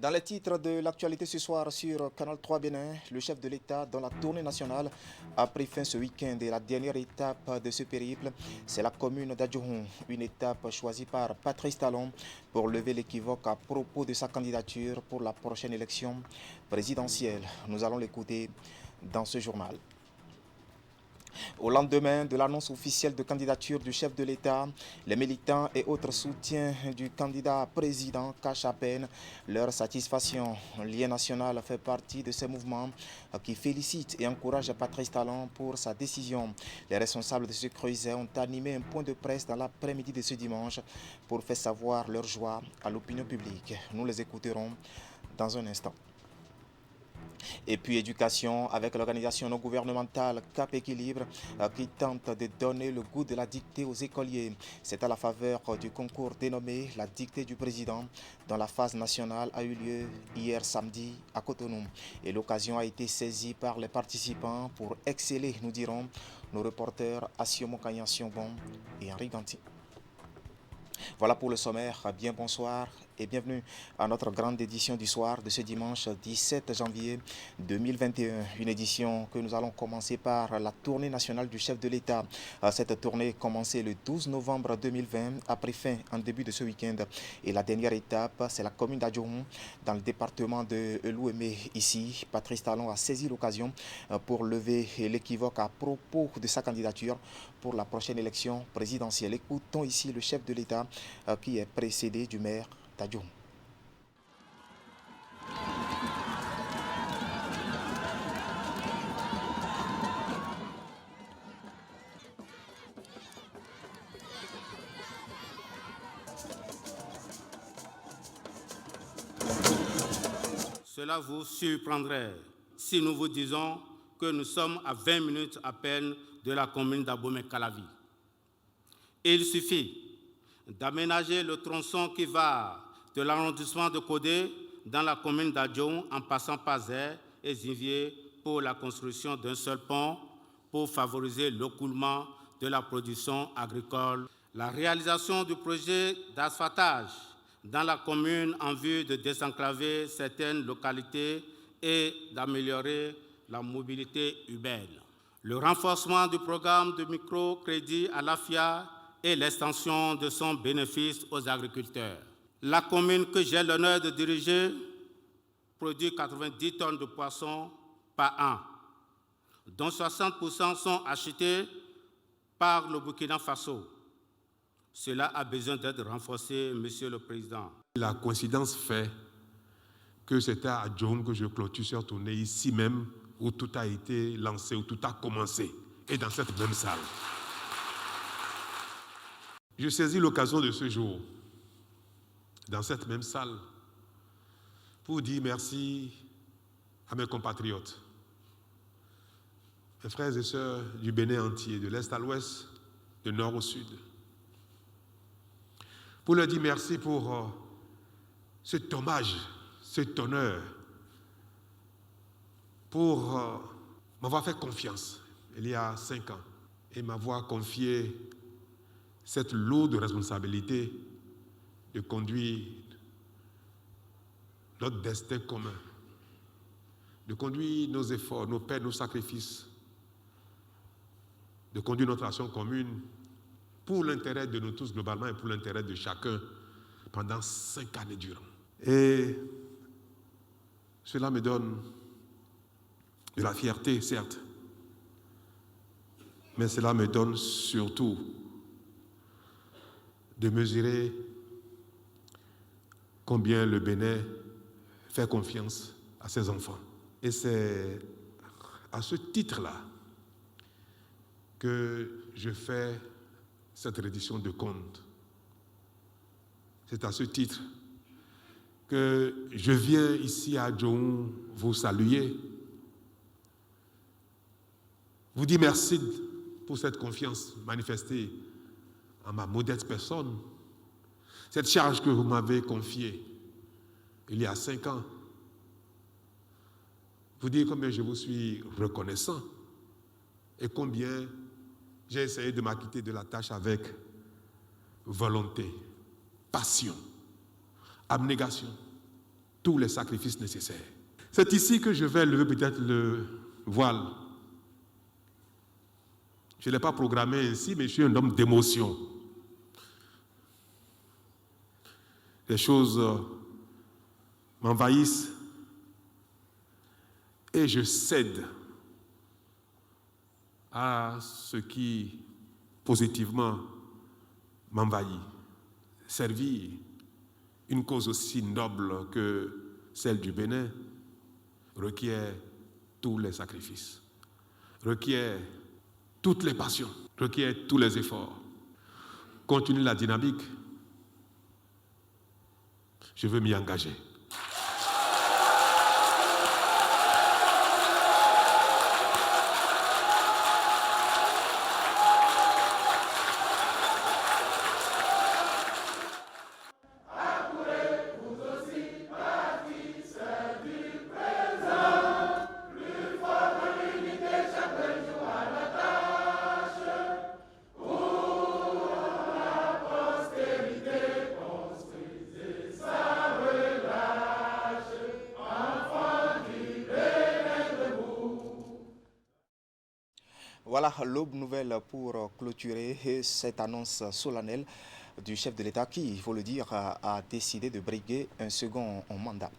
Dans les titres de l'actualité ce soir sur Canal 3 Bénin, le chef de l'État dans la tournée nationale a pris fin ce week-end et la dernière étape de ce périple, c'est la commune d'Adjohon, une étape choisie par Patrice Talon pour lever l'équivoque à propos de sa candidature pour la prochaine élection présidentielle. Nous allons l'écouter dans ce journal. Au lendemain de l'annonce officielle de candidature du chef de l'État, les militants et autres soutiens du candidat président cachent à peine leur satisfaction. Lien national fait partie de ces mouvements qui félicitent et encouragent Patrice Talon pour sa décision. Les responsables de ce creuset ont animé un point de presse dans l'après-midi de ce dimanche pour faire savoir leur joie à l'opinion publique. Nous les écouterons dans un instant. Et puis éducation avec l'organisation non gouvernementale Cap Équilibre qui tente de donner le goût de la dictée aux écoliers. C'est à la faveur du concours dénommé la dictée du président dont la phase nationale a eu lieu hier samedi à Cotonou. Et l'occasion a été saisie par les participants pour exceller, nous dirons, nos reporters Assiomo Kanyan Siongbon et Henri Ganti. Voilà pour le sommaire. Bien bonsoir et bienvenue à notre grande édition du soir de ce dimanche 17 janvier 2021. Une édition que nous allons commencer par la tournée nationale du chef de l'État. Cette tournée commencée le 12 novembre 2020 a pris fin en début de ce week-end. Et la dernière étape, c'est la commune d'Adjohon dans le département de Louémé. Ici, Patrice Talon a saisi l'occasion pour lever l'équivoque à propos de sa candidature pour la prochaine élection présidentielle. Écoutons ici le chef de l'État qui est précédé du maire d'Adjohon. Cela vous surprendrait si nous vous disons que nous sommes à 20 minutes à peine de la commune d'Abomey-Calavi. Il suffit d'aménager le tronçon qui va de l'arrondissement de Codé dans la commune d'Adjohon en passant par Zé et Zinvier pour la construction d'un seul pont pour favoriser l'écoulement de la production agricole. La réalisation du projet d'asphaltage dans la commune en vue de désenclaver certaines localités et d'améliorer la mobilité urbaine. Le renforcement du programme de microcrédit à l'AFIA et l'extension de son bénéfice aux agriculteurs. La commune que j'ai l'honneur de diriger produit 90 tonnes de poissons par an, dont 60% sont achetés par le Burkina Faso. Cela a besoin d'être renforcé, Monsieur le Président. La coïncidence fait que c'était à Adjohon que je clôture cette tournée ici même, où tout a été lancé, où tout a commencé, et dans cette même salle. Je saisis l'occasion de ce jour, dans cette même salle, pour dire merci à mes compatriotes, mes frères et sœurs du Bénin entier, de l'Est à l'Ouest, du Nord au Sud, pour leur dire merci pour cet hommage, cet honneur, pour m'avoir fait confiance il y a 5 ans et m'avoir confié cette lourde responsabilité de conduire notre destin commun, de conduire nos efforts, nos peines, nos sacrifices, de conduire notre action commune pour l'intérêt de nous tous globalement et pour l'intérêt de chacun pendant 5 années durant. Et cela me donne de la fierté, certes, mais cela me donne surtout de mesurer combien le Bénin fait confiance à ses enfants. Et c'est à ce titre-là que je fais cette reddition de comptes. C'est à ce titre que je viens ici à Adjohon vous saluer, vous dire merci pour cette confiance manifestée en ma modeste personne, cette charge que vous m'avez confiée il y a 5 ans, vous dire combien je vous suis reconnaissant et combien j'ai essayé de m'acquitter de la tâche avec volonté, passion, abnégation, tous les sacrifices nécessaires. C'est ici que je vais lever peut-être le voile. Je ne l'ai pas programmé ainsi, mais je suis un homme d'émotion. Les choses m'envahissent et je cède à ce qui positivement m'envahit. Servir une cause aussi noble que celle du Bénin requiert tous les sacrifices, requiert toutes les passions, requiert tous les efforts. Continuer la dynamique, je veux m'y engager. Voilà l'aube nouvelle pour clôturer cette annonce solennelle du chef de l'État qui, il faut le dire, a décidé de briguer un second mandat.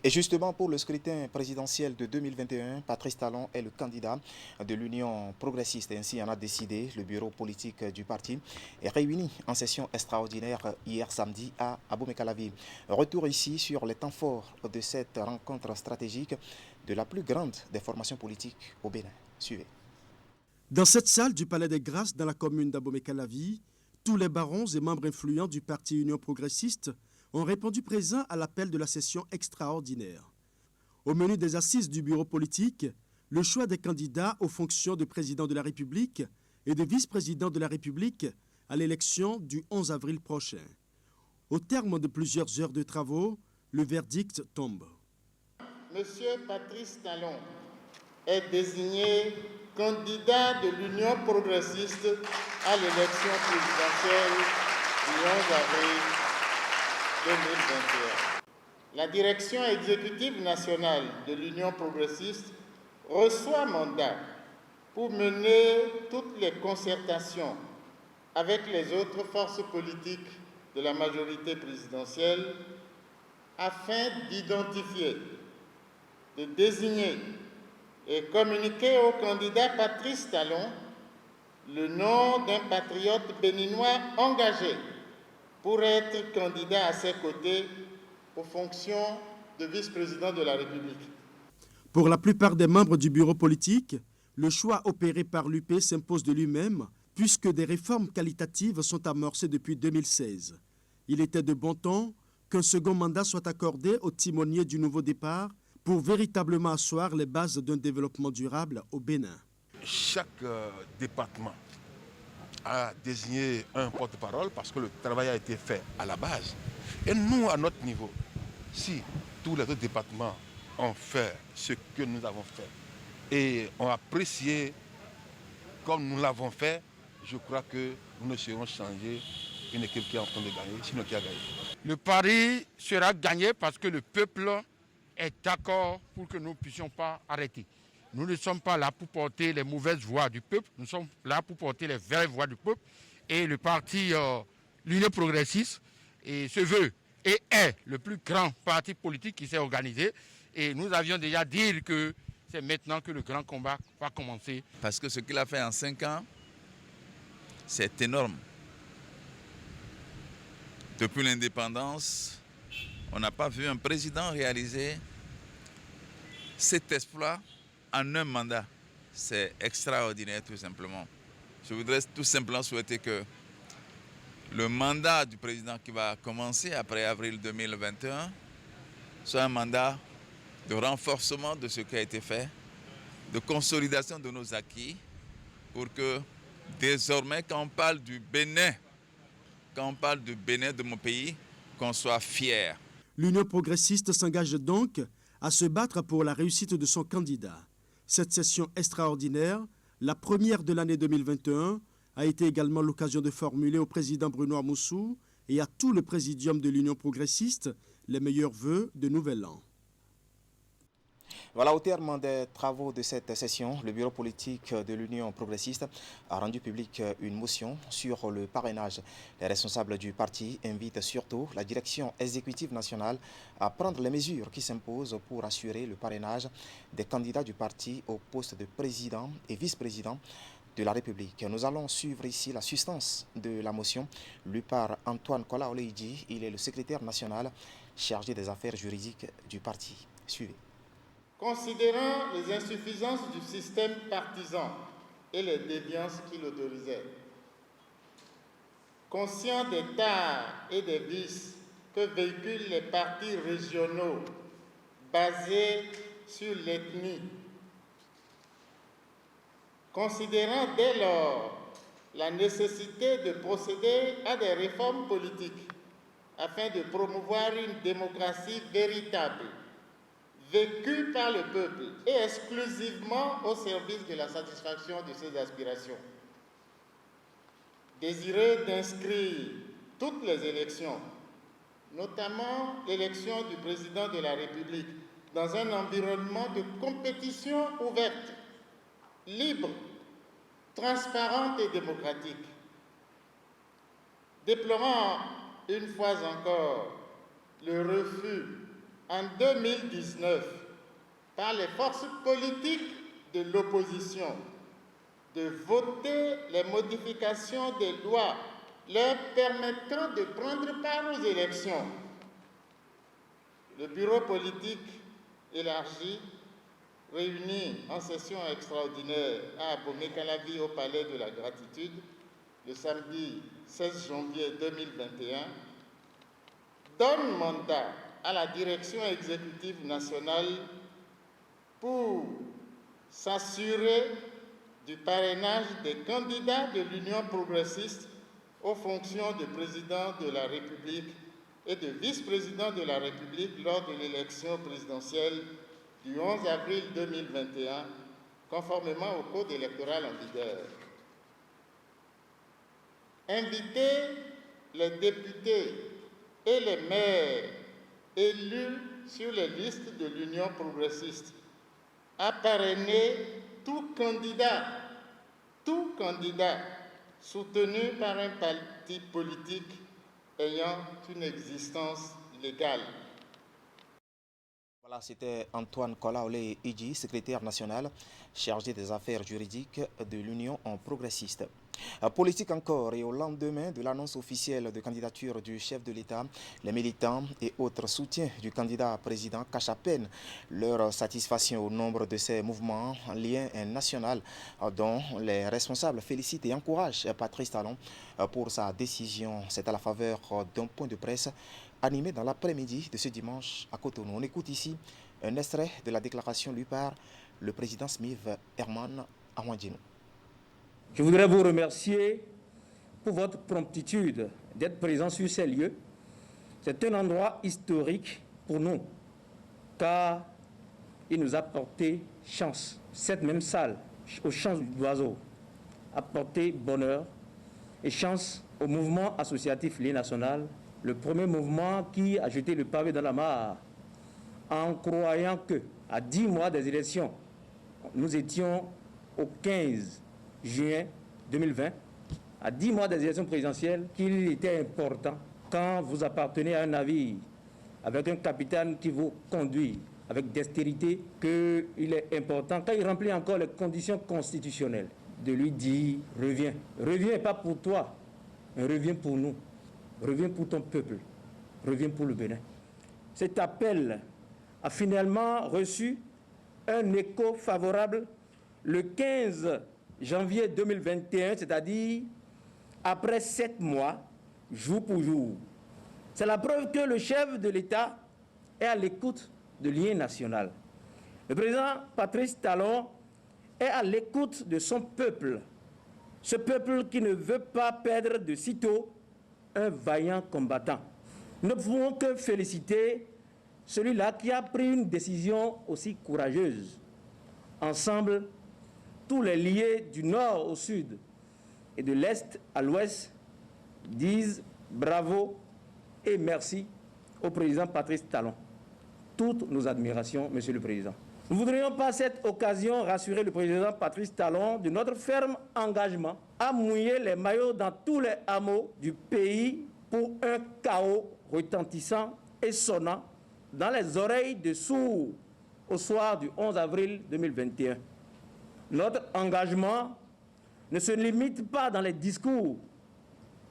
Et justement, pour le scrutin présidentiel de 2021, Patrice Talon est le candidat de l'Union progressiste. Ainsi en a décidé le bureau politique du parti, est réuni en session extraordinaire hier samedi à Abomey-Calavi. Retour ici sur les temps forts de cette rencontre stratégique de la plus grande des formations politiques au Bénin. Suivez. Dans cette salle du Palais des Grâces, dans la commune d'Abomey-Calavi, tous les barons et membres influents du parti Union progressiste ont répondu présents à l'appel de la session extraordinaire. Au menu des assises du bureau politique, le choix des candidats aux fonctions de président de la République et de vice-président de la République à l'élection du 11 avril prochain. Au terme de plusieurs heures de travaux, le verdict tombe. Monsieur Patrice Talon est désigné candidat de l'Union progressiste à l'élection présidentielle du 11 avril 2021. La direction exécutive nationale de l'Union progressiste reçoit mandat pour mener toutes les concertations avec les autres forces politiques de la majorité présidentielle afin d'identifier, de désigner et communiquer au candidat Patrice Talon le nom d'un patriote béninois engagé pour être candidat à ses côtés aux fonctions de vice-président de la République. Pour la plupart des membres du bureau politique, le choix opéré par l'UP s'impose de lui-même puisque des réformes qualitatives sont amorcées depuis 2016. Il était de bon ton qu'un second mandat soit accordé au timonier du nouveau départ pour véritablement asseoir les bases d'un développement durable au Bénin. Chaque département a désigné un porte-parole parce que le travail a été fait à la base. Et nous, à notre niveau, si tous les autres départements ont fait ce que nous avons fait et ont apprécié comme nous l'avons fait, je crois que nous ne serons changés une équipe qui est en train de gagner, sinon qui a gagné. Le pari sera gagné parce que le peuple est d'accord pour que nous ne puissions pas arrêter. Nous ne sommes pas là pour porter les mauvaises voix du peuple, nous sommes là pour porter les vraies voix du peuple. Et le parti l'Union progressiste se veut et est le plus grand parti politique qui s'est organisé. Et nous avions déjà dit que c'est maintenant que le grand combat va commencer. Parce que ce qu'il a fait en 5 ans, c'est énorme. Depuis l'indépendance, on n'a pas vu un président réaliser cet exploit en un mandat. C'est extraordinaire tout simplement. Je voudrais tout simplement souhaiter que le mandat du président qui va commencer après avril 2021 soit un mandat de renforcement de ce qui a été fait, de consolidation de nos acquis pour que désormais quand on parle du Bénin, de mon pays, qu'on soit fiers. L'Union progressiste s'engage donc à se battre pour la réussite de son candidat. Cette session extraordinaire, la première de l'année 2021, a été également l'occasion de formuler au président Bruno Amoussou et à tout le présidium de l'Union progressiste les meilleurs vœux de Nouvel An. Voilà, au terme des travaux de cette session, le bureau politique de l'Union progressiste a rendu public une motion sur le parrainage. Les responsables du parti invitent surtout la direction exécutive nationale à prendre les mesures qui s'imposent pour assurer le parrainage des candidats du parti au poste de président et vice-président de la République. Nous allons suivre ici la substance de la motion lue par Antoine Kola Oleidji. Il est le secrétaire national chargé des affaires juridiques du parti. Suivez. Considérant les insuffisances du système partisan et les déviances qui l'autorisaient, conscient des tares et des vices que véhiculent les partis régionaux basés sur l'ethnie, considérant dès lors la nécessité de procéder à des réformes politiques afin de promouvoir une démocratie véritable, vécu par le peuple et exclusivement au service de la satisfaction de ses aspirations. Désireux d'inscrire toutes les élections, notamment l'élection du président de la République, dans un environnement de compétition ouverte, libre, transparente et démocratique. Déplorant une fois encore le refus en 2019 par les forces politiques de l'opposition de voter les modifications des lois leur permettant de prendre part aux élections. Le bureau politique élargi, réuni en session extraordinaire à Abomey-Calavi au Palais de la Gratitude le samedi 16 janvier 2021, donne mandat à la direction exécutive nationale pour s'assurer du parrainage des candidats de l'Union progressiste aux fonctions de président de la République et de vice-président de la République lors de l'élection présidentielle du 11 avril 2021, conformément au code électoral en vigueur. Inviter les députés et les maires élus sur les listes de l'Union progressiste à parrainer tout candidat soutenu par un parti politique ayant une existence légale. Voilà, c'était Antoine Kola Oleidji, secrétaire national chargé des affaires juridiques de l'Union progressiste. Politique encore, et au lendemain de l'annonce officielle de candidature du chef de l'État, les militants et autres soutiens du candidat président cachent à peine leur satisfaction au nombre de ces mouvements en lien national dont les responsables félicitent et encouragent Patrice Talon pour sa décision. C'est à la faveur d'un point de presse animé dans l'après-midi de ce dimanche à Cotonou. On écoute ici un extrait de la déclaration lue par le président Smith Herman Ahmadjino. Je voudrais vous remercier pour votre promptitude d'être présent sur ces lieux. C'est un endroit historique pour nous, car il nous a porté chance. Cette même salle, au chant d'oiseaux, a porté bonheur et chance au mouvement associatif Lié National, le premier mouvement qui a jeté le pavé dans la mare en croyant que, à 10 mois des élections, nous étions au 15 juin 2020, à 10 mois des élections présidentielles, qu'il était important, quand vous appartenez à un navire avec un capitaine qui vous conduit avec dextérité, qu'il est important, quand il remplit encore les conditions constitutionnelles, de lui dire « reviens ». Reviens pas pour toi, mais reviens pour nous. Reviens pour ton peuple. Reviens pour le Bénin. Cet appel a finalement reçu un écho favorable le 15 janvier 2021, c'est-à-dire après 7 mois, jour pour jour. C'est la preuve que le chef de l'État est à l'écoute de Lié National. Le président Patrice Talon est à l'écoute de son peuple. Ce peuple qui ne veut pas perdre de sitôt un vaillant combattant. Nous ne pouvons que féliciter celui-là qui a pris une décision aussi courageuse. Ensemble, tous les liés du nord au sud et de l'est à l'ouest disent bravo et merci au président Patrice Talon. Toutes nos admirations, Monsieur le Président. Nous voudrions par cette occasion rassurer le président Patrice Talon de notre ferme engagement à mouiller les maillots dans tous les hameaux du pays pour un chaos retentissant et sonnant dans les oreilles de sourds au soir du 11 avril 2021. Notre engagement ne se limite pas dans les discours.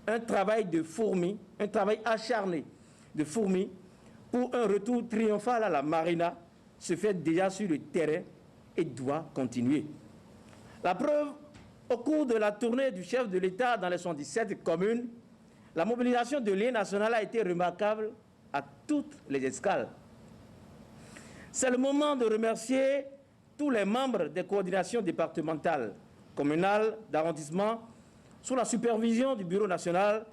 Un travail de fourmi, un travail acharné de fourmi pour un retour triomphal à la marina se fait déjà sur le terrain et doit continuer. La preuve, au cours de la tournée du chef de l'État dans les 77 communes, la mobilisation de l'Union nationale a été remarquable à toutes les escales. C'est le moment de remercier tous les membres des coordinations départementales, communales, d'arrondissement, sous la supervision du Bureau national,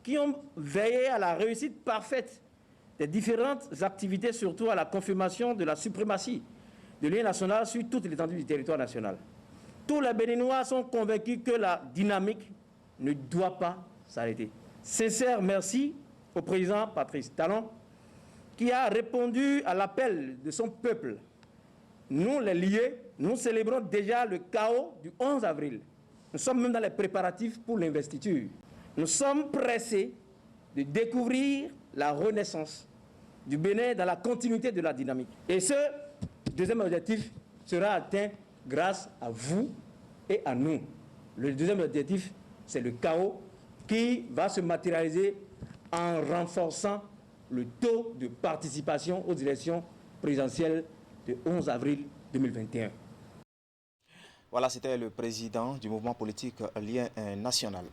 qui ont veillé à la réussite parfaite des différentes activités, surtout à la confirmation de la suprématie de l'Union nationale sur toute l'étendue du territoire national. Tous les Béninois sont convaincus que la dynamique ne doit pas s'arrêter. Sincère merci au président Patrice Talon, qui a répondu à l'appel de son peuple. Nous, les liés, nous célébrons déjà le chaos du 11 avril. Nous sommes même dans les préparatifs pour l'investiture. Nous sommes pressés de découvrir la renaissance du Bénin dans la continuité de la dynamique. Et ce deuxième objectif sera atteint grâce à vous et à nous. Le deuxième objectif, c'est le chaos qui va se matérialiser en renforçant le taux de participation aux élections présidentielles du 11 avril 2021. Voilà, c'était le président du mouvement politique Lien National.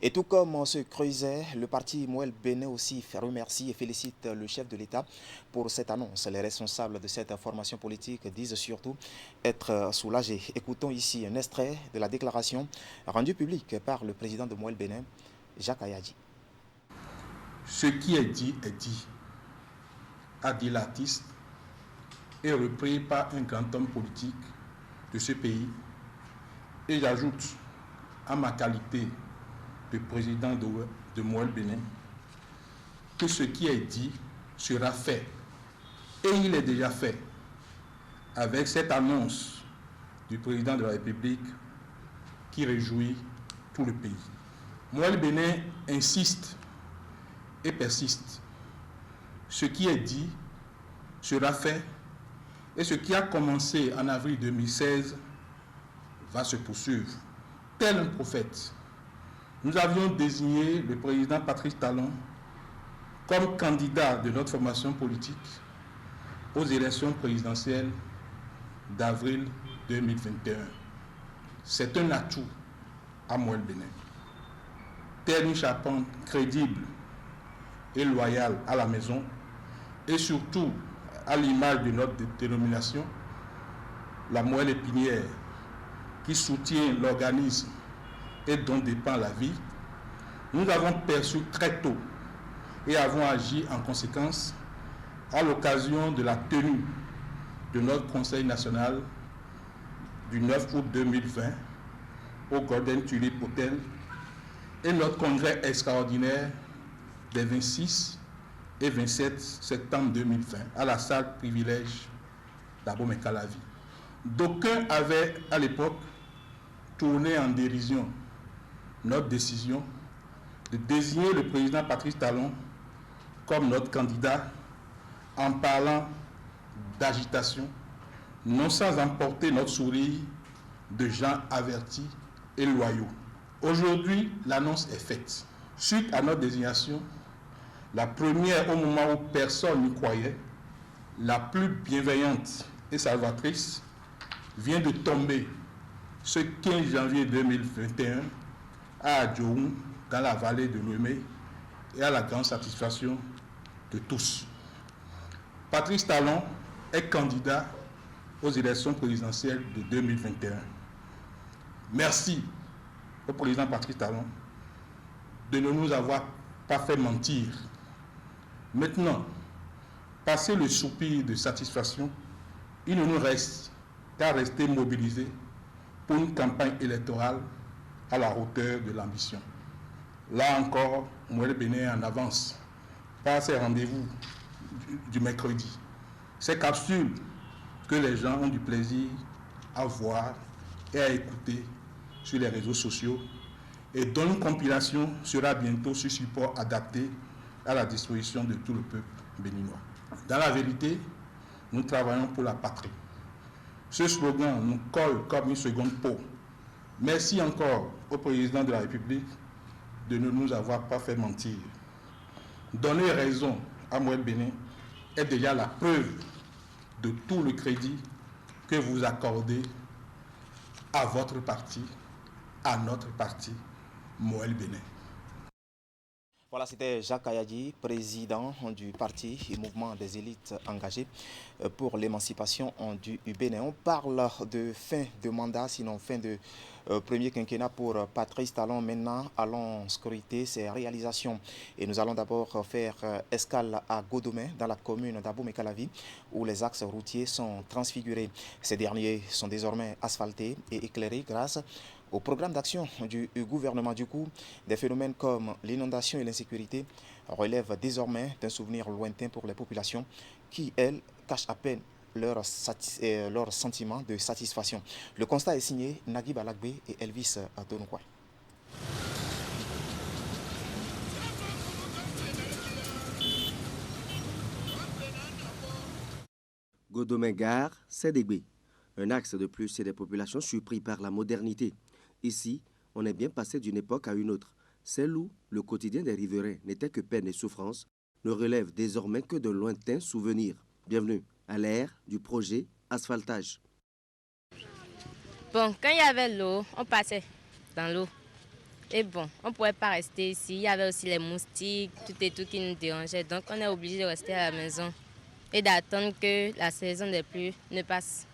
Et tout comme se creusait, le parti Mouel Bénin aussi remercie et félicite le chef de l'État pour cette annonce. Les responsables de cette formation politique disent surtout être soulagés. Écoutons ici un extrait de la déclaration rendue publique par le président de Mouel Bénin, Jacques Ayadji. Ce qui est dit, a dit l'artiste, et repris par un grand homme politique de ce pays. Et j'ajoute, à ma qualité de président de Mouel Bénin, que ce qui est dit sera fait. Et il est déjà fait avec cette annonce du président de la République qui réjouit tout le pays. Mouel Bénin insiste et persiste. Ce qui est dit sera fait et ce qui a commencé en avril 2016 va se poursuivre. Tel un prophète, nous avions désigné le président Patrice Talon comme candidat de notre formation politique aux élections présidentielles d'avril 2021. C'est un atout à Mouel Bénin. Tel une charpente crédible et loyale à la maison, et surtout à l'image de notre dénomination, la moelle épinière, qui soutient l'organisme et dont dépend la vie, nous avons perçu très tôt et avons agi en conséquence à l'occasion de la tenue de notre Conseil national du 9 août 2020 au Golden Tulip Hotel et notre congrès extraordinaire des 26 et 27 septembre 2020 à la salle privilège d'Abomey-Calavi. D'aucuns avaient à l'époque tourné en dérision notre décision de désigner le président Patrice Talon comme notre candidat en parlant d'agitation, non sans emporter notre sourire de gens avertis et loyaux. Aujourd'hui, l'annonce est faite. Suite à notre désignation, la première au moment où personne n'y croyait, la plus bienveillante et salvatrice, vient de tomber ce 15 janvier 2021 à Adjoum, dans la vallée de Lomé, et à la grande satisfaction de tous. Patrice Talon est candidat aux élections présidentielles de 2021. Merci au président Patrice Talon de ne nous avoir pas fait mentir. Maintenant, passé le soupir de satisfaction, il ne nous reste qu'à rester mobilisés pour une campagne électorale à la hauteur de l'ambition. Là encore, Mouel Bénin en avance par ses rendez-vous du mercredi. Ces capsules que les gens ont du plaisir à voir et à écouter sur les réseaux sociaux et dont une compilation sera bientôt sur support adapté à la disposition de tout le peuple béninois. Dans la vérité, nous travaillons pour la patrie. Ce slogan nous colle comme une seconde peau. Merci encore au président de la République de ne nous avoir pas fait mentir. Donner raison à Moël Bénin est déjà la preuve de tout le crédit que vous accordez à votre parti, à notre parti, Moël Bénin. Voilà, c'était Jacques Ayadi, président du parti et mouvement des élites engagées pour l'émancipation du Bénin. On parle de fin de mandat, sinon fin de premier quinquennat pour Patrice Talon. Maintenant, allons scruter ses réalisations. Et nous allons d'abord faire escale à Godomé, dans la commune d'Abomey-Calavi, où les axes routiers sont transfigurés. Ces derniers sont désormais asphaltés et éclairés grâce au programme d'action du gouvernement. Du coup, des phénomènes comme l'inondation et l'insécurité relèvent désormais d'un souvenir lointain pour les populations qui, elles, cachent à peine leur sentiment de satisfaction. Le constat est signé Nagui Balagbe et Elvis Tonokwa. Godomé-Gare, Sédégbé. Un axe de plus et des populations surpris par la modernité. Ici, on est bien passé d'une époque à une autre. Celle où le quotidien des riverains n'était que peine et souffrance ne relève désormais que de lointains souvenirs. Bienvenue à l'ère du projet asphaltage. Bon, quand il y avait l'eau, on passait dans l'eau. Et bon, on ne pouvait pas rester ici. Il y avait aussi les moustiques, tout et tout qui nous dérangeait. Donc on est obligé de rester à la maison et d'attendre que la saison des pluies ne passe.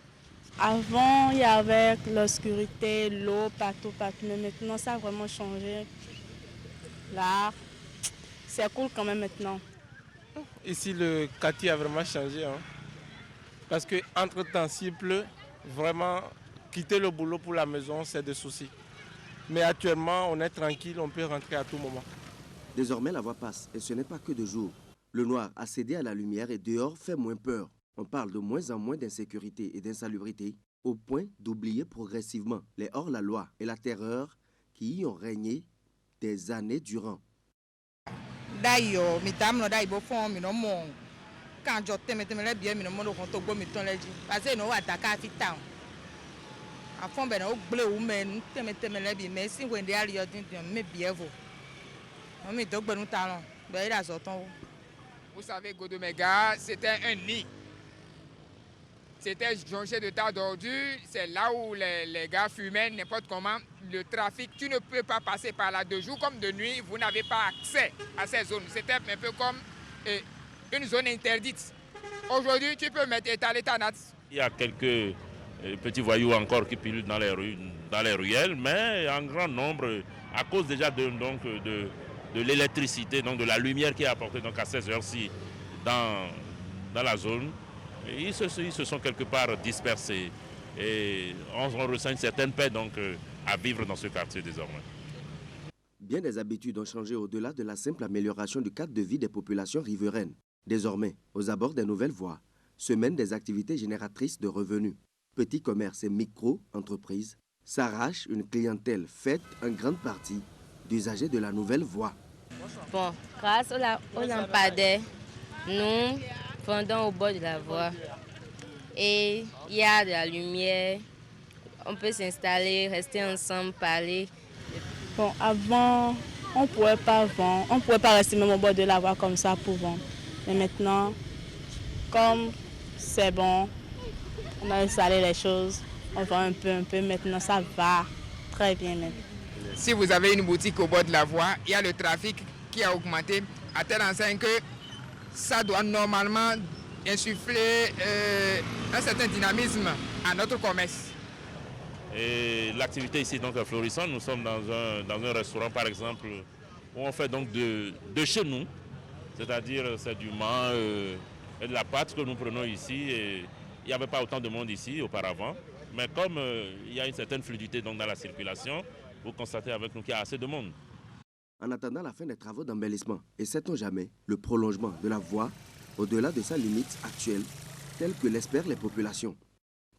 Avant, il y avait l'obscurité, l'eau partout. Mais maintenant, ça a vraiment changé. Là, c'est cool quand même maintenant. Ici, le quartier a vraiment changé. Hein. Parce qu'entre-temps, s'il pleut, vraiment, quitter le boulot pour la maison, c'est des soucis. Mais actuellement, on est tranquille, on peut rentrer à tout moment. Désormais, la voie passe et ce n'est pas que de jour. Le noir a cédé à la lumière et dehors fait moins peur. On parle de moins en moins d'insécurité et d'insalubrité, au point d'oublier progressivement les hors-la-loi et la terreur qui y ont régné des années durant. D'ailleurs, quand je t'aime bien, je parce que nous attaquons à Fitan. À fond, ben au bleu ou men, mais si vous êtes allé à bien vous. On met deux bonnes talons. Vous savez, Godomé-Gare, c'était un nid. C'était jonché de tas d'ordures, c'est là où les gars fumaient n'importe comment. Le trafic, tu ne peux pas passer par là de jour comme de nuit, vous n'avez pas accès à ces zones. C'était un peu comme une zone interdite. Aujourd'hui, tu peux étaler ta natte. Il y a quelques petits voyous encore qui pilulent dans les ruelles, mais en grand nombre, à cause déjà de l'électricité, donc de la lumière qui est apportée donc à ces heures-ci dans la zone. Ils se sont quelque part dispersés et on ressent une certaine paix donc, à vivre dans ce quartier désormais. Bien des habitudes ont changé au-delà de la simple amélioration du cadre de vie des populations riveraines. Désormais, aux abords des nouvelles voies, se mènent des activités génératrices de revenus. Petits commerces et micro-entreprises s'arrachent une clientèle faite en grande partie d'usagers de la nouvelle voie. Bon, grâce aux lampadaires, nous vendons au bord de la voie et il y a de la lumière, on peut s'installer, rester ensemble, parler. Bon, avant, on ne pouvait pas vendre, on ne pouvait pas rester même au bord de la voie comme ça pour vendre. Mais maintenant, comme c'est bon, on a installé les choses, on vend un peu, maintenant ça va très bien même. Si vous avez une boutique au bord de la voie, il y a le trafic qui a augmenté à tel enseigne que ça doit normalement insuffler un certain dynamisme à notre commerce. Et l'activité ici donc est florissante. Nous sommes dans un restaurant par exemple où on fait donc de chez nous, c'est-à-dire c'est du mât et de la pâte que nous prenons ici. Et il n'y avait pas autant de monde ici auparavant, mais comme il y a une certaine fluidité donc dans la circulation, vous constatez avec nous qu'il y a assez de monde. En attendant la fin des travaux d'embellissement, et sait-on jamais, le prolongement de la voie au-delà de sa limite actuelle, telle que l'espèrent les populations.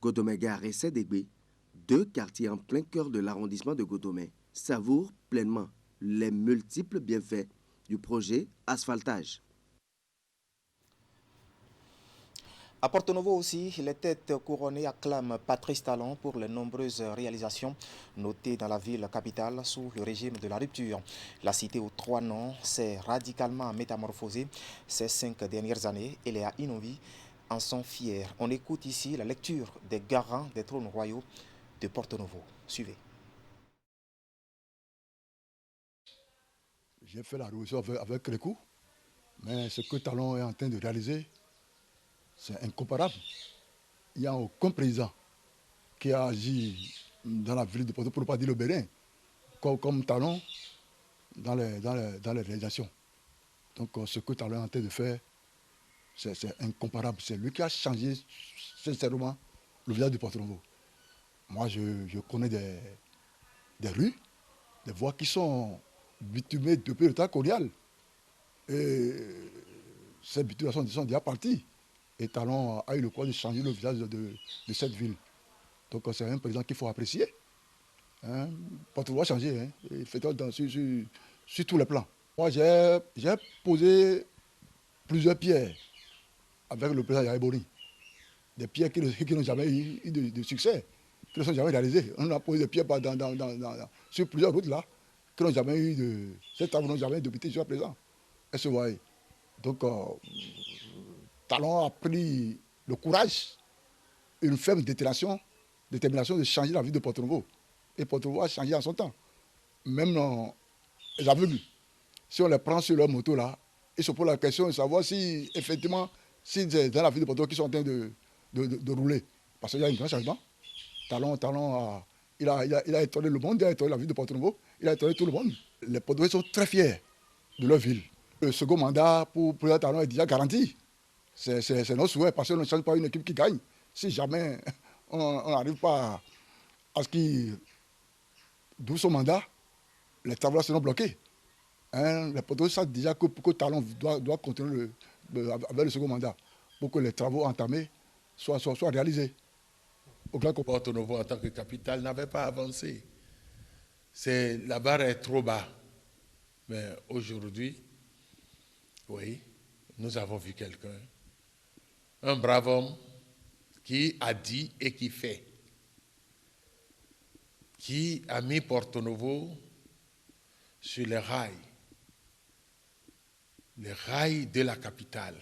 Godomé-Gare et Sédégbé, deux quartiers en plein cœur de l'arrondissement de Godomé, savourent pleinement les multiples bienfaits du projet asphaltage. À Porto Novo aussi, les têtes couronnées acclament Patrice Talon pour les nombreuses réalisations notées dans la ville capitale sous le régime de la rupture. La cité aux trois noms s'est radicalement métamorphosée ces 5 dernières années et les Inouï en sont fiers. On écoute ici la lecture des garants des trônes royaux de Porto Novo. Suivez. J'ai fait la révolution avec Crécou, mais ce que Talon est en train de réaliser, c'est incomparable. Il n'y a aucun président qui a agi dans la ville de Porto, pour ne pas dire le Bénin, comme Talon dans les réalisations. Donc ce que Talon est en train de faire, c'est incomparable. C'est lui qui a changé sincèrement le village de Porto Novo. Moi, je connais des rues, des voies qui sont bitumées depuis le temps colonial. Et ces bitumations sont déjà parties. Et Talon a eu le courage de changer le visage de cette ville. Donc c'est un président qu'il faut apprécier. Hein? Porto Novo a changé, hein? Il fait sur tous les plans. Moi, j'ai posé plusieurs pierres avec le président Yaébori. Des pierres qui n'ont jamais eu de succès, qui ne sont jamais réalisées. On a posé des pierres sur plusieurs routes là, qui n'ont jamais eu de... Ces travaux n'ont jamais débuté jusqu'à présent. Est-ce que vous voyez? Donc, Talon a pris le courage, une ferme détermination de changer la vie de Porto Novo. Et Porto Novo a changé en son temps. Même les aveugles, si on les prend sur leur moto là, ils se posent la question de savoir si effectivement, si c'est dans la ville de Porto Novo qu'ils sont en train de rouler. Parce qu'il y a un grand changement. Talon il a étonné le monde, il a étonné la ville de Porto Novo, il a étonné tout le monde. Les Porto Novo sont très fiers de leur ville. Le second mandat pour le président Talon est déjà garanti. C'est notre souhait, parce qu'on ne change pas une équipe qui gagne. Si jamais on n'arrive pas à ce qu'il... D'où son mandat, les travaux seront bloqués. Hein, les Porto Novo savent déjà que Talon doit continuer avec le second mandat pour que les travaux entamés soient réalisés. Porto Novo, en tant que capitale, n'avait pas avancé. La barre est trop bas. Mais aujourd'hui, oui, nous avons vu quelqu'un, un brave homme qui a dit et qui fait, qui a mis Porto Novo sur les rails de la capitale.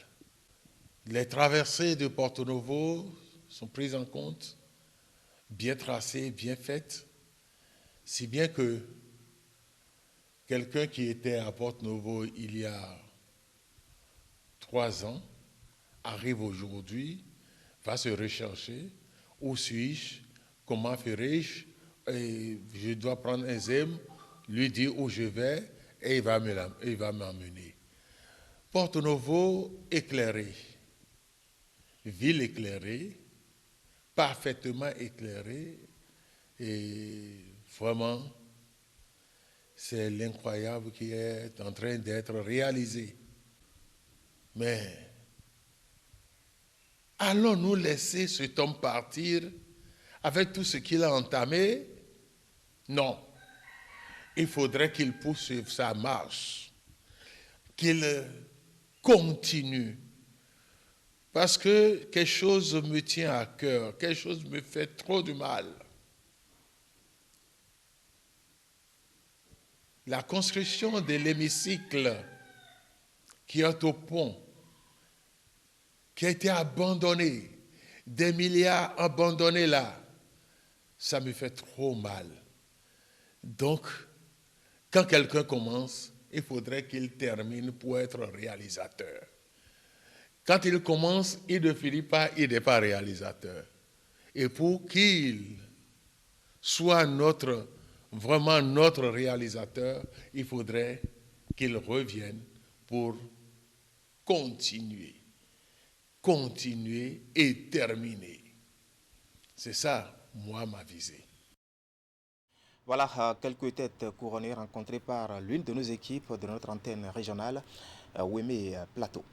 Les traversées de Porto Novo sont prises en compte, bien tracées, bien faites, si bien que quelqu'un qui était à Porto Novo il y a 3 ans arrive aujourd'hui, va se rechercher, où suis-je, comment ferai-je, et je dois prendre un ZEM, lui dire où je vais, et il va m'emmener. Porto Novo éclairé, ville éclairée, parfaitement éclairée, et vraiment, c'est l'incroyable qui est en train d'être réalisé. Mais allons-nous laisser cet homme partir avec tout ce qu'il a entamé? Non. Il faudrait qu'il poursuive sa marche, qu'il continue. Parce que quelque chose me tient à cœur, quelque chose me fait trop de mal. La construction de l'hémicycle qui est au pont, qui a été abandonné, des milliards abandonnés là, ça me fait trop mal. Donc, quand quelqu'un commence, il faudrait qu'il termine pour être réalisateur. Quand il commence, il ne finit pas, il n'est pas réalisateur. Et pour qu'il soit vraiment notre réalisateur, il faudrait qu'il revienne pour continuer et terminer. C'est ça, moi, ma visée. Voilà quelques têtes couronnées rencontrées par l'une de nos équipes de notre antenne régionale. Wémé Plateau.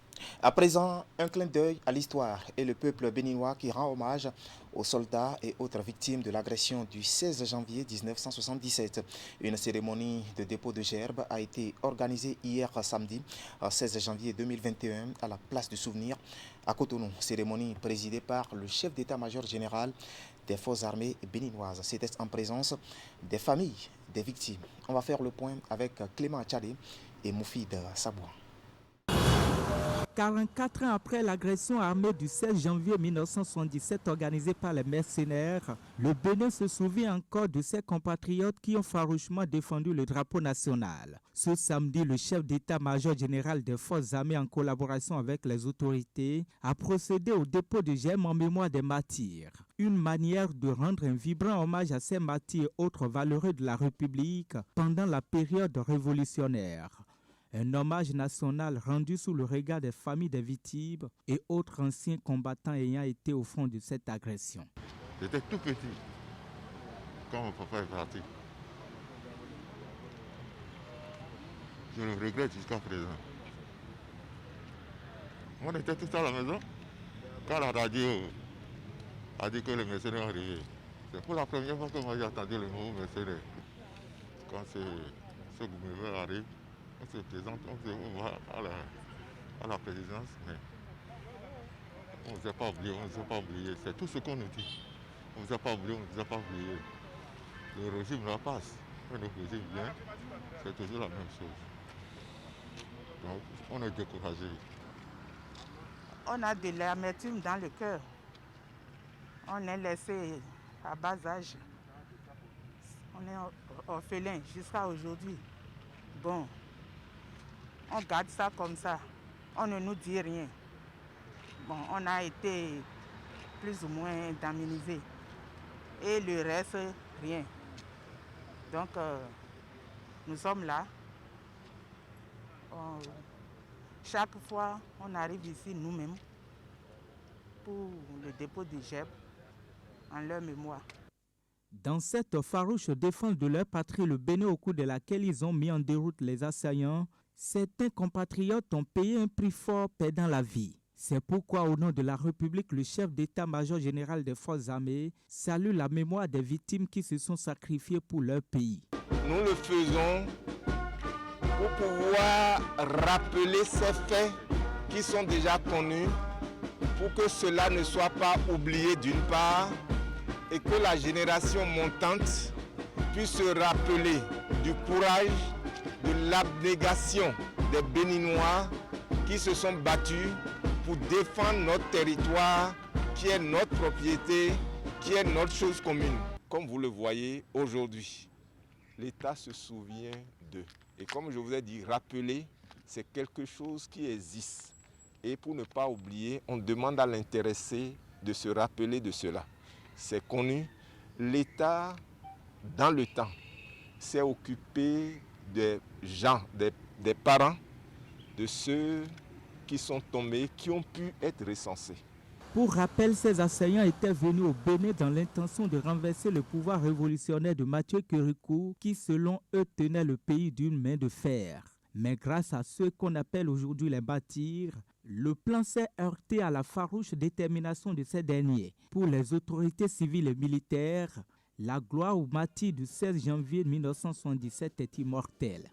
À présent, un clin d'œil à l'histoire et le peuple béninois qui rend hommage aux soldats et autres victimes de l'agression du 16 janvier 1977. Une cérémonie de dépôt de gerbes a été organisée hier samedi, 16 janvier 2021, à la place du souvenir à Cotonou. Cérémonie présidée par le chef d'état-major général des forces armées béninoises. C'était en présence des familles des victimes. On va faire le point avec Clément Tchadé et Moufid Sabouan. 44 ans après l'agression armée du 16 janvier 1977 organisée par les mercenaires, le Bénin se souvient encore de ses compatriotes qui ont farouchement défendu le drapeau national. Ce samedi, le chef d'état-major général des forces armées, en collaboration avec les autorités, a procédé au dépôt de gemmes en mémoire des martyrs. Une manière de rendre un vibrant hommage à ces martyrs autres valeureux de la République pendant la période révolutionnaire. Un hommage national rendu sous le regard des familles des victimes et autres anciens combattants ayant été au front de cette agression. J'étais tout petit quand mon papa est parti. Je le regrette jusqu'à présent. On était tous à la maison quand la radio a dit que les mercenaires arrivaient. C'est pour la première fois que moi j'ai entendu le mot mercenaire. Quand ce gouvernement arrive, on se présente, on va à la présidence, mais on ne nous a pas oublié, on ne nous a pas oublié. C'est tout ce qu'on nous dit. On ne nous a pas oublié, on ne nous a pas oublié. Le régime la passe. Quand le régime vient, c'est toujours la même chose. Donc, on est découragé. On a de l'amertume dans le cœur. On est laissé à bas âge. On est orphelin jusqu'à aujourd'hui. Bon. On garde ça comme ça. On ne nous dit rien. Bon, on a été plus ou moins indemnisés. Et le reste, rien. Donc, nous sommes là. Chaque fois, on arrive ici nous-mêmes pour le dépôt de gerbes en leur mémoire. Dans cette farouche défense de leur patrie, le Bénin, au cours de laquelle ils ont mis en déroute les assaillants, certains compatriotes ont payé un prix fort perdant la vie. C'est pourquoi, au nom de la République, le chef d'état-major général des forces armées salue la mémoire des victimes qui se sont sacrifiées pour leur pays. Nous le faisons pour pouvoir rappeler ces faits qui sont déjà connus, pour que cela ne soit pas oublié d'une part, et que la génération montante puisse se rappeler du courage, de l'abnégation des Béninois qui se sont battus pour défendre notre territoire, qui est notre propriété, qui est notre chose commune. Comme vous le voyez aujourd'hui, l'État se souvient d'eux. Et comme je vous ai dit, rappeler, c'est quelque chose qui existe. Et pour ne pas oublier, on demande à l'intéressé de se rappeler de cela. C'est connu, l'État, dans le temps, s'est occupé des gens, des parents, de ceux qui sont tombés, qui ont pu être recensés. Pour rappel, ces assaillants étaient venus au Bénin dans l'intention de renverser le pouvoir révolutionnaire de Mathieu Kérékou, qui selon eux tenait le pays d'une main de fer. Mais grâce à ceux qu'on appelle aujourd'hui les martyrs, le plan s'est heurté à la farouche détermination de ces derniers. Pour les autorités civiles et militaires, la gloire aux martyrs du 16 janvier 1977 est immortelle.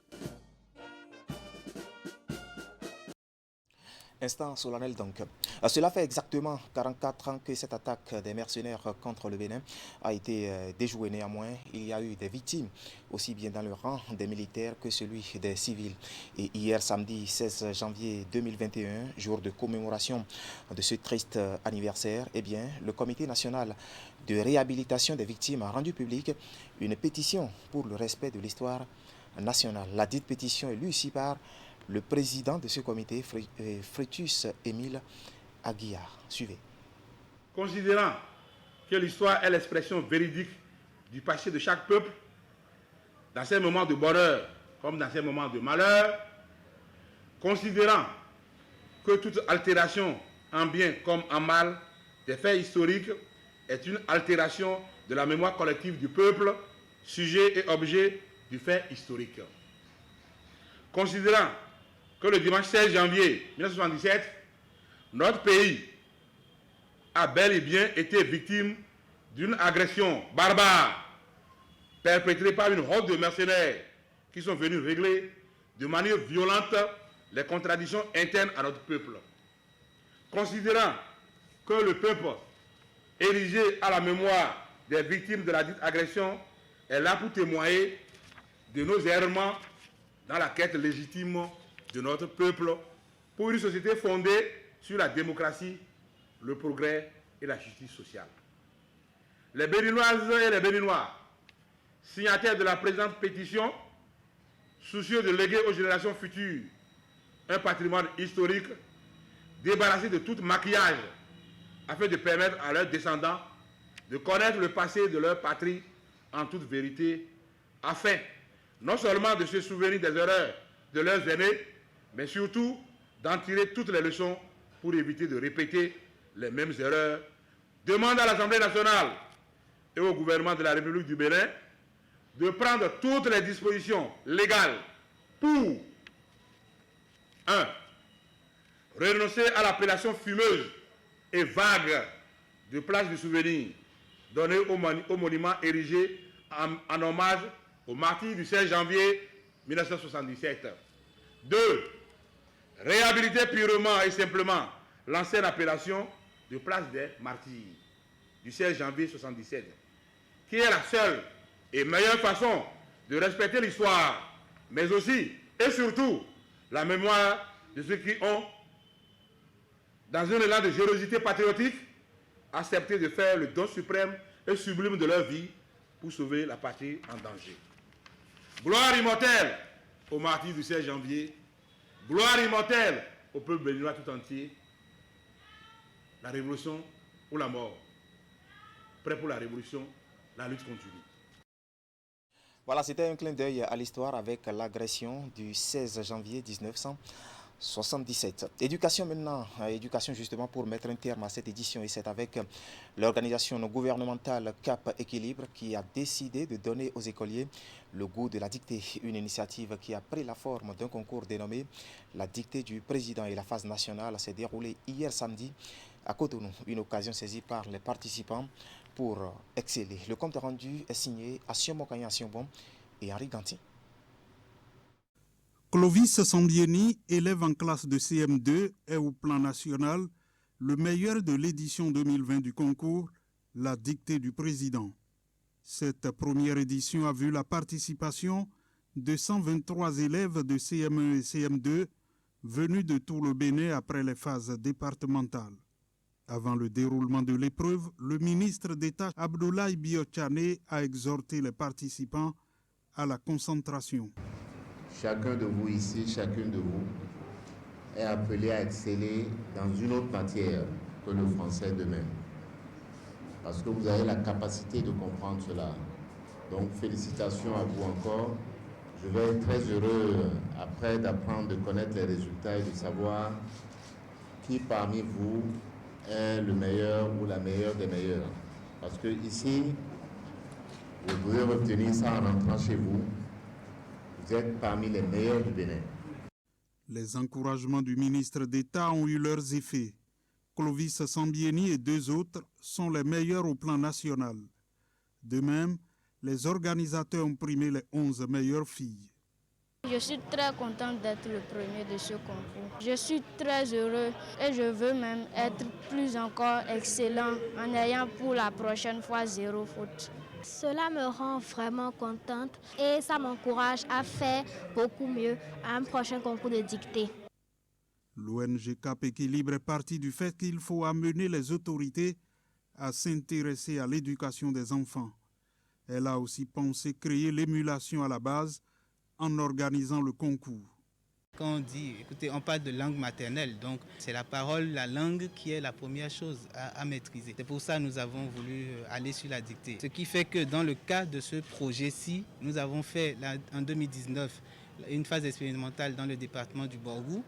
Instant solennel donc. Cela fait exactement 44 ans que cette attaque des mercenaires contre le Bénin a été déjouée. Néanmoins, il y a eu des victimes, aussi bien dans le rang des militaires que celui des civils. Et hier samedi 16 janvier 2021, jour de commémoration de ce triste anniversaire, eh bien, le Comité national de réhabilitation des victimes a rendu public une pétition pour le respect de l'histoire nationale. La dite pétition est lue ici par le président de ce comité, Frétus Émile Aguillard. Suivez. Considérant que l'histoire est l'expression véridique du passé de chaque peuple, dans ces moments de bonheur comme dans ces moments de malheur, considérant que toute altération en bien comme en mal des faits historiques est une altération de la mémoire collective du peuple, sujet et objet du fait historique. Considérant que le dimanche 16 janvier 1977, notre pays a bel et bien été victime d'une agression barbare perpétrée par une horde de mercenaires qui sont venus régler de manière violente les contradictions internes à notre peuple. Considérant que le peuple érigé à la mémoire des victimes de la dite agression est là pour témoigner de nos errements dans la quête légitime de notre peuple pour une société fondée sur la démocratie, le progrès et la justice sociale. Les Béninoises et les Béninois, signataires de la présente pétition, soucieux de léguer aux générations futures un patrimoine historique débarrassé de tout maquillage afin de permettre à leurs descendants de connaître le passé de leur patrie en toute vérité, afin non seulement de se souvenir des erreurs de leurs aînés, mais surtout d'en tirer toutes les leçons pour éviter de répéter les mêmes erreurs. Demande à l'Assemblée nationale et au gouvernement de la République du Bénin de prendre toutes les dispositions légales pour 1. Renoncer à l'appellation fumeuse et vague de place du souvenir donnée au monument érigé en hommage aux martyrs du 16 janvier 1977. 2. Réhabiliter purement et simplement l'ancienne appellation de place des martyrs du 16 janvier 1977, qui est la seule et meilleure façon de respecter l'histoire, mais aussi et surtout la mémoire de ceux qui ont, dans un élan de générosité patriotique, accepté de faire le don suprême et sublime de leur vie pour sauver la patrie en danger. Gloire immortelle aux martyrs du 16 janvier, gloire immortelle au peuple béninois tout entier. La révolution ou la mort. Prêt pour la révolution, la lutte continue. Voilà, c'était un clin d'œil à l'histoire avec l'agression du 16 janvier 1977. Éducation maintenant, éducation justement pour mettre un terme à cette édition, et c'est avec l'organisation non gouvernementale Cap Équilibre qui a décidé de donner aux écoliers le goût de la dictée, une initiative qui a pris la forme d'un concours dénommé la dictée du président, et la phase nationale s'est déroulée hier samedi à Cotonou, une occasion saisie par les participants pour exceller. Le compte rendu est signé Assio Mokanya Assionbon et Henri Ganti. Clovis Sambieni, élève en classe de CM2, est au plan national le meilleur de l'édition 2020 du concours, la dictée du président. Cette première édition a vu la participation de 123 élèves de CM1 et CM2 venus de tout le Bénin après les phases départementales. Avant le déroulement de l'épreuve, le ministre d'État Abdoulaye Biotchane a exhorté les participants à la concentration. Chacun de vous ici, chacune de vous est appelé à exceller dans une autre matière que le français demain. Parce que vous avez la capacité de comprendre cela. Donc félicitations à vous encore. Je vais être très heureux après d'apprendre, de connaître les résultats et de savoir qui parmi vous est le meilleur ou la meilleure des meilleurs. Parce que ici, vous pouvez retenir ça en entrant chez vous. Vous êtes parmi les meilleurs du Bénin. Les encouragements du ministre d'État ont eu leurs effets. Clovis Sambieni et deux autres sont les meilleurs au plan national. De même, les organisateurs ont primé les 11 meilleures filles. Je suis très contente d'être le premier de ce concours. Je suis très heureux et je veux même être plus encore excellent en ayant pour la prochaine fois 0 faute. Cela me rend vraiment contente et ça m'encourage à faire beaucoup mieux à un prochain concours de dictée. L'ONG Cap Équilibre est partie du fait qu'il faut amener les autorités à s'intéresser à l'éducation des enfants. Elle a aussi pensé créer l'émulation à la base en organisant le concours. Quand on dit, écoutez, on parle de langue maternelle, donc c'est la parole, la langue qui est la première chose à maîtriser. C'est pour ça que nous avons voulu aller sur la dictée. Ce qui fait que dans le cas de ce projet-ci, nous avons fait en 2019 une phase expérimentale dans le département du Borgou.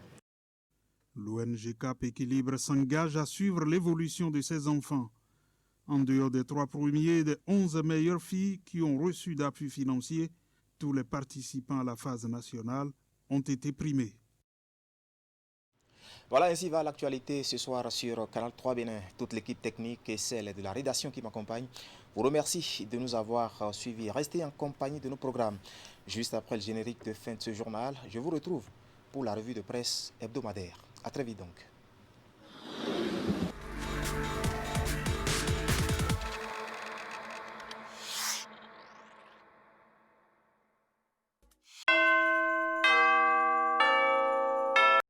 L'ONG Cap Équilibre s'engage à suivre l'évolution de ses enfants. En dehors des 3 premiers et des 11 meilleures filles qui ont reçu d'appui financier, tous les participants à la phase nationale ont été primés. Voilà, ainsi va l'actualité ce soir sur Canal 3 Bénin. Toute l'équipe technique et celle de la rédaction qui m'accompagne vous remercie de nous avoir suivis. Restez en compagnie de nos programmes. Juste après le générique de fin de ce journal, je vous retrouve pour la revue de presse hebdomadaire. À très vite donc.